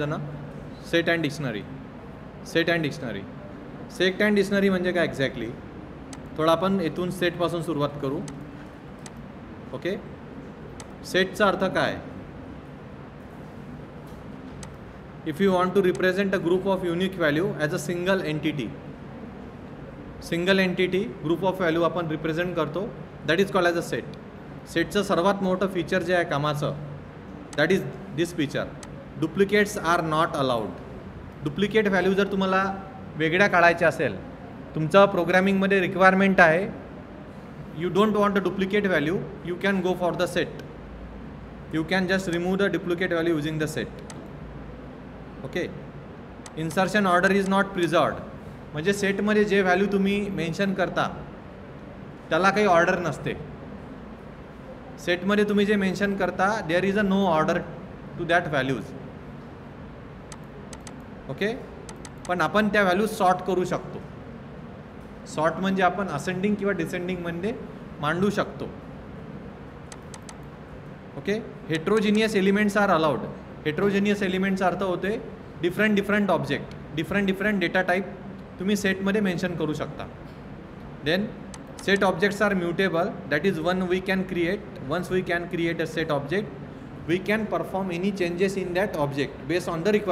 ना set and dictionary. Set and dictionary म्हणजे काय एक्झॅक्टली. थोडं आपण इथून सेटपासून सुरुवात करू. ओके, सेटचा अर्थ काय. If you want to represent a group of unique value as a single entity, group of value आपण रिप्रेझेंट करतो, that is called as a set. सेटचं सर्वात मोठं फीचर जे आहे कामाचं, that is this feature. Duplicates are not allowed. Duplicate value जर तुम्हाला वेगळ्या काढायच्या असेल, तुमचं प्रोग्रॅमिंगमध्ये रिक्वायरमेंट आहे, you don't want a duplicate value, you can go for the set. You can just remove the duplicate value using the set. Okay, insertion order is not preserved. म्हणजे सेटमध्ये जे व्हॅल्यू तुम्ही मेन्शन करता त्याला काही order नसते. सेटमध्ये तुम्ही जे मेन्शन करता there is a no order to that values. Okay, पण आपण त्या व्हॅल्यूज सॉर्ट करू शकतो. सॉर्ट म्हणजे आपण असेंडिंग किंवा डिसेंडिंगमध्ये मांडू शकतो. Okay, heterogeneous elements are allowed. Heterogeneous एलिमेंट्सचा अर्थ होते different object, different data type तुम्ही सेटमध्ये मेन्शन करू शकता. Then set objects are mutable, that is once we can create a set object, we can perform any changes in that object based on the requirement.